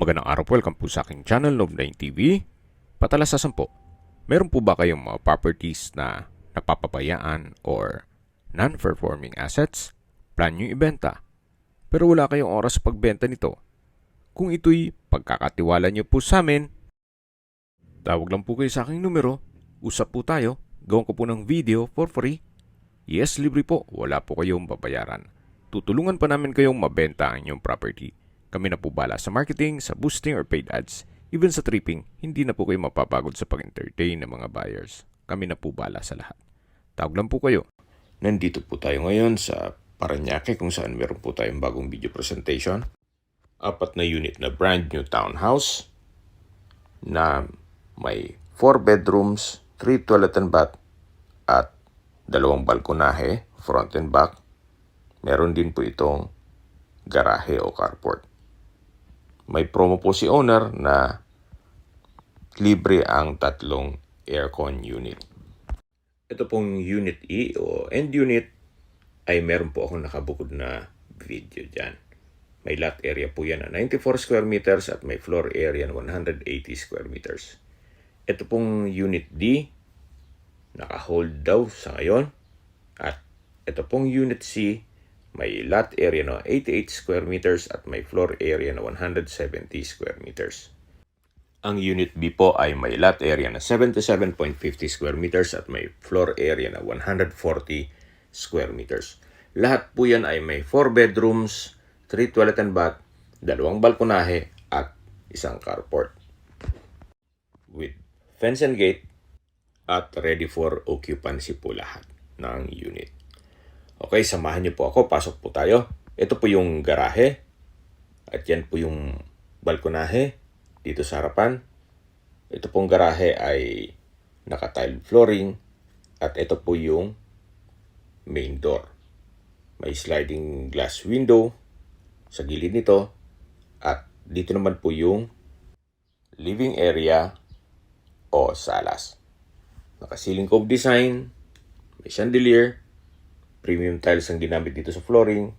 Magandang araw po, welcome po sa aking channel, Love9 TV. Patalasasan po, meron po ba kayong mga properties na napapabayaan or non-performing assets? Plan nyo ibenta, pero wala kayong oras sa pagbenta nito. Kung ito'y pagkakatiwala nyo po sa amin, tawag lang po kayo sa aking numero, usap po tayo, gawin ko po ng video for free. Yes, libre po, wala po kayong babayaran. Tutulungan pa namin kayong mabenta ang inyong property. Kami na po bala sa marketing, sa boosting or paid ads. Even sa tripping, hindi na po kayo mapapagod sa pag-entertain ng mga buyers. Kami na po bala sa lahat. Tawag lang po kayo. Nandito po tayo ngayon sa Parañaque kung saan meron po tayong bagong video presentation. 4 na unit na brand new townhouse na may 4 bedrooms, 3 toilet and bath at 2 balkonahe, front and back. Meron din po itong garahe o carport. May promo po si owner na libre ang 3 aircon unit. Ito pong unit E o end unit ay meron po akong nakabukod na video dyan. May lot area po yan na 94 square meters at may floor area na 180 square meters. Ito pong unit D, naka-hold daw sa ngayon. At ito pong unit C, may lot area na 88 square meters at may floor area na 170 square meters. Ang unit B po ay may lot area na 77.50 square meters at may floor area na 140 square meters. Lahat po yan ay may 4 bedrooms, 3 toilet and bath, 2 balkonahe at 1 carport. With fence and gate at ready for occupancy po lahat ng unit. Okay, samahan niyo po ako. Pasok po tayo. Ito po yung garahe. At yan po yung balkonahe dito sa harapan. Ito pong garahe ay naka-tile flooring. At ito po yung main door. May sliding glass window sa gilid nito. At dito naman po yung living area o salas. Naka-ceiling cove design. May chandelier. Premium tiles ang ginamit dito sa flooring.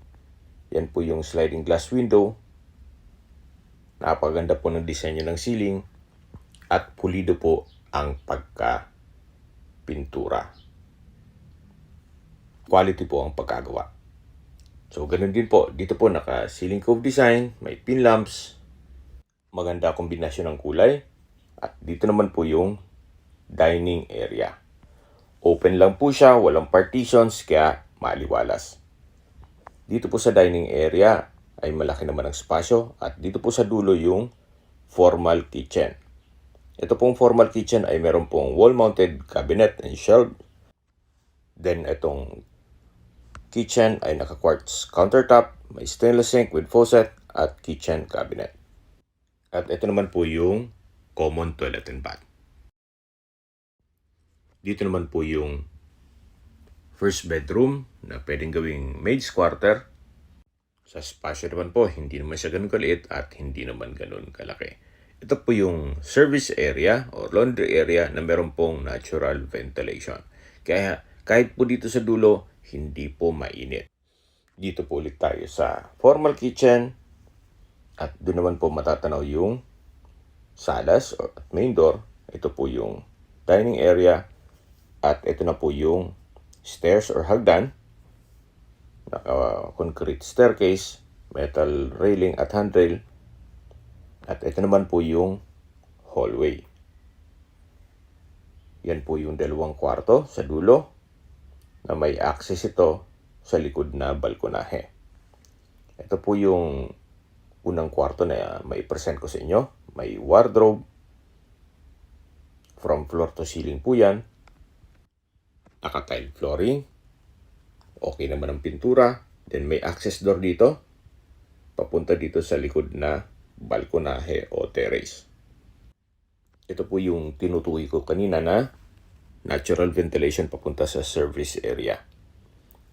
Yan po yung sliding glass window. Napakaganda po ng disenyo ng ceiling. At pulido po ang pagka-pintura. Quality po ang pagkagawa. So, ganun din po. Dito po naka-ceiling cove design. May pin lamps. Maganda kombinasyon ng kulay. At dito naman po yung dining area. Open lang po siya. Walang partitions. Kaya maliwalas. Dito po sa dining area ay malaki naman ang spasyo at dito po sa dulo yung formal kitchen. Ito pong formal kitchen ay meron pong wall-mounted cabinet and shelf. Then itong kitchen ay naka-quartz countertop, may stainless sink with faucet at kitchen cabinet. At ito naman po yung common toilet and bath. Dito naman po yung first bedroom na pwedeng gawing maid's quarter. Sa spasyo naman po, hindi naman siya ganun kaliit at hindi naman ganun kalaki. Ito po yung service area o laundry area na meron pong natural ventilation. Kaya kahit po dito sa dulo, hindi po mainit. Dito po ulit tayo sa formal kitchen at doon naman po matatanaw yung salas o main door. Ito po yung dining area at ito na po yung stairs or hagdan, concrete staircase, metal railing at handrail, at ito naman po yung hallway. Yan po yung 2 kwarto sa dulo na may access ito sa likod na balkonahe. Ito po yung unang kwarto na may present ko sa inyo. May wardrobe, from floor to ceiling po yan. Naka-tile flooring. Okay naman ang pintura. Then may access door dito. Papunta dito sa likod na balkonahe o terrace. Ito po yung tinutukoy ko kanina na natural ventilation papunta sa service area.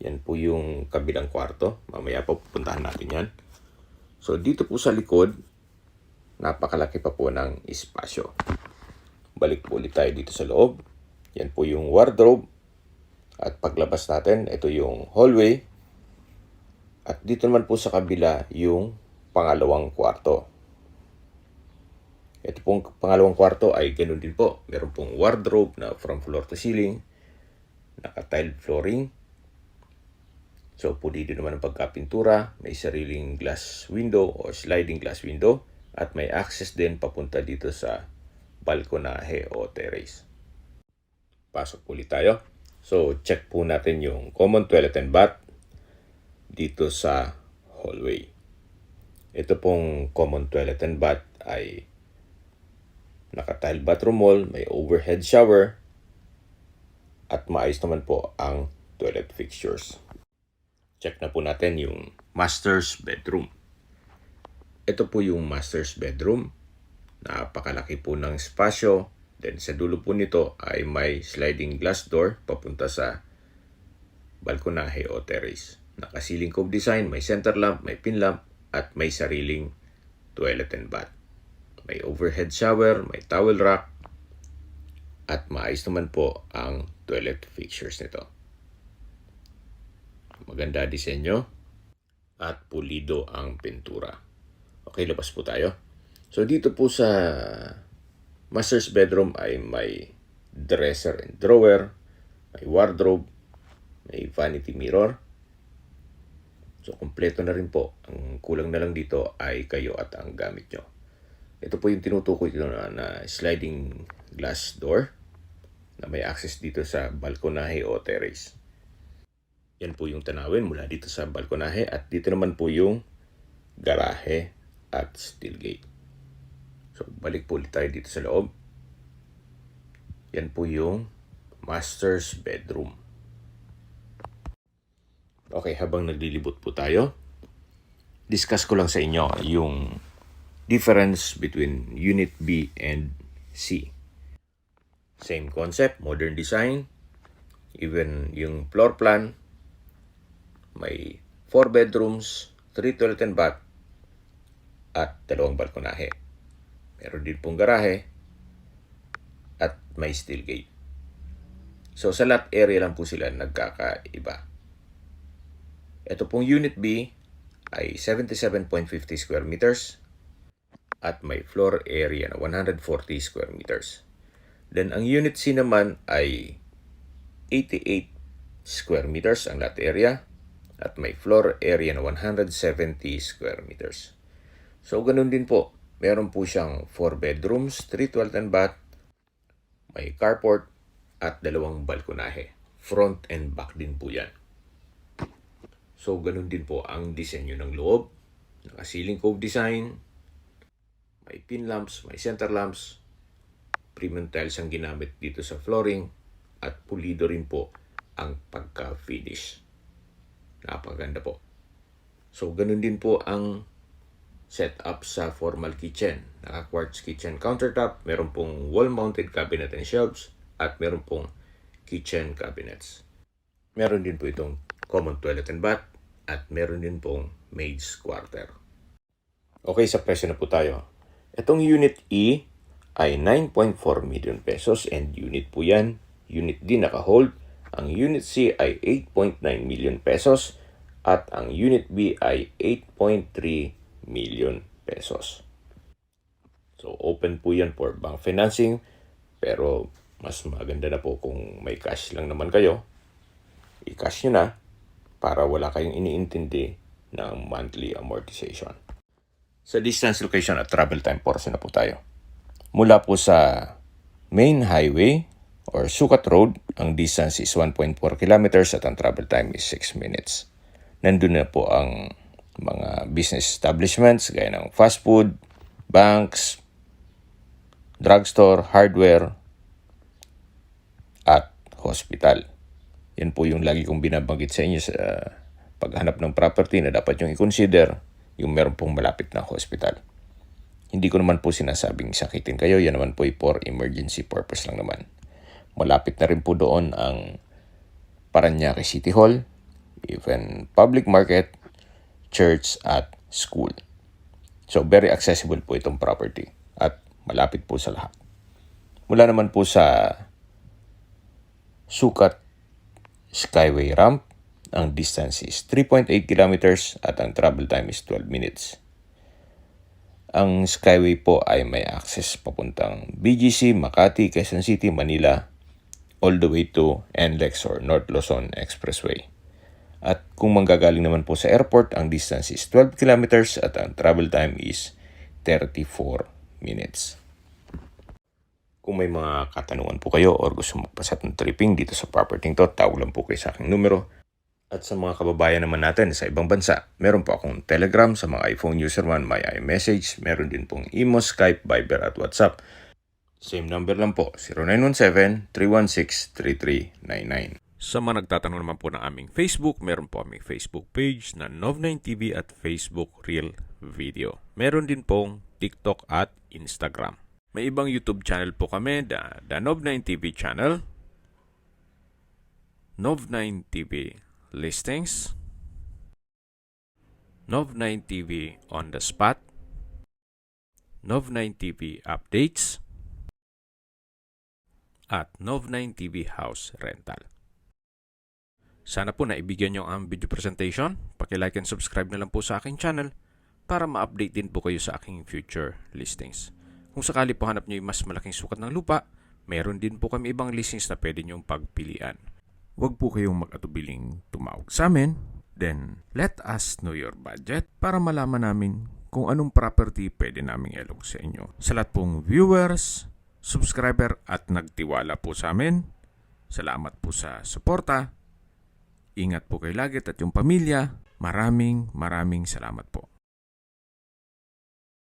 Yan po yung kabilang kwarto. Mamaya pa pupuntahan natin yan. So dito po sa likod, napakalaki pa po ng espasyo. Balik po ulit tayo dito sa loob. Yan po yung wardrobe. At paglabas natin, ito yung hallway. At dito naman po sa kabila yung pangalawang kwarto. Ito pong pangalawang kwarto ay ganun din po. Meron pong wardrobe na from floor to ceiling, naka-tiled flooring. So, pulido naman ang pagkapintura, may sariling glass window o sliding glass window, at may access din papunta dito sa balkonahe o terrace. Pasok ulit tayo. So, check po natin yung common toilet and bath dito sa hallway. Ito pong common toilet and bath ay naka-tile bathroom wall, may overhead shower, at maayos naman po ang toilet fixtures. Check na po natin yung master's bedroom. Ito po yung master's bedroom. Napakalaki po ng espasyo. Then sa dulo po nito ay may sliding glass door papunta sa balkonahe o terrace. Naka-ceiling cove design, may center lamp, may pin lamp, at may sariling toilet and bath. May overhead shower, may towel rack, at maayos naman po ang toilet fixtures nito. Maganda disenyo at pulido ang pintura. Okay, labas po tayo. So dito po sa master's bedroom ay may dresser and drawer, may wardrobe, may vanity mirror. So kompleto na rin po. Ang kulang na lang dito ay kayo at ang gamit nyo. Ito po yung tinutukoy ko na sliding glass door na may access dito sa balkonahe o terrace. Yan po yung tanawin mula dito sa balkonahe, at dito naman po yung garahe at steel gate. So balik po ulit tayo dito sa loob. Yan po yung master's bedroom. Okay, habang naglilibot po tayo, discuss ko lang sa inyo yung difference between Unit B and C. Same concept, modern design, even yung floor plan, may 4 bedrooms, 3 toilet and bath, at 2 balkonahe. Meron din pong garahe, at may steel gate. So sa lot area lang po sila nagkakaiba. Ito pong Unit B ay 77.50 square meters at may floor area na 140 square meters. Then ang Unit C naman ay 88 square meters ang lot area at may floor area na 170 square meters. So ganun din po. Meron po siyang 4 bedrooms, 3 toilet and bath, may carport, at 2 balkonahe. Front and back din po yan. So ganun din po ang disenyo ng loob. Naka-ceiling cove design, may pin lamps, may center lamps, premium tiles ang ginamit dito sa flooring, at pulido rin po ang pagka-finish. Napakaganda po. So ganun din po ang setup sa formal kitchen. Naka-quartz kitchen countertop, meron pong wall-mounted cabinet and shelves, at meron pong kitchen cabinets. Meron din po itong common toilet and bath, at meron din pong maid's quarter. Okay, sa presyo na po tayo. Itong Unit E ay 9.4 million pesos and unit po yan. Unit D naka-hold. Ang Unit C ay 8.9 million pesos at ang Unit B ay 8.3 million pesos. So open po yan for bank financing, pero mas maganda na po kung may cash lang naman kayo. I-cash nyo na para wala kayong iniintindi ng monthly amortization. Sa distance, location at travel time portion na po tayo. Mula po sa main highway or Sukat Road, ang distance is 1.4 kilometers at ang travel time is 6 minutes. Nandun na po ang mga business establishments gaya ng fast food, banks, drugstore, hardware, at hospital. Yan po yung lagi kong binabanggit sa inyo sa paghanap ng property na dapat yung i-consider yung meron pong malapit na hospital. Hindi ko naman po sinasabing sakitin kayo, yan naman po ay for emergency purpose lang naman. Malapit na rin po doon ang Parañaque City Hall, even public market, church at school. So very accessible po itong property at malapit po sa lahat. Mula naman po sa Sukat Skyway Ramp, ang distance is 3.8 kilometers at ang travel time is 12 minutes. Ang Skyway po ay may access papuntang BGC, Makati, Quezon City, Manila, all the way to NLEX or North Luzon Expressway. At kung manggagaling naman po sa airport, ang distance is 12 kilometers at ang travel time is 34 minutes. Kung may mga katanungan po kayo or gusto magpasat ng tripping dito sa property to, tawag lang po kayo sa aking numero. At sa mga kababayan naman natin sa ibang bansa, meron po akong Telegram sa mga iPhone user man, may iMessage, meron din pong Imo, Skype, Viber at WhatsApp. Same number lang po, 0917-316-3399. Sa mga nagtatanong naman po ng aming Facebook, meron po aming Facebook page na Nov9TV at Facebook Real Video. Meron din pong TikTok at Instagram. May ibang YouTube channel po kami, the Nov9TV channel, Nov9TV Listings, Nov9TV On The Spot, Nov9TV Updates, at Nov9TV House Rental. Sana po naibigyan nyo ang video presentation. Paki-like and subscribe na lang po sa aking channel para ma-update din po kayo sa aking future listings. Kung sakali po hanap nyo yung mas malaking sukat ng lupa, meron din po kami ibang listings na pwede nyong pagpilian. Huwag po kayong mag-atubiling tumawag sa amin. Then, let us know your budget para malaman namin kung anong property pwede naming ilog sa inyo. Sa lahat pong viewers, subscriber at nagtiwala po sa amin, salamat po sa suporta. Ingat po kayo lagi at yung pamilya. Maraming salamat po.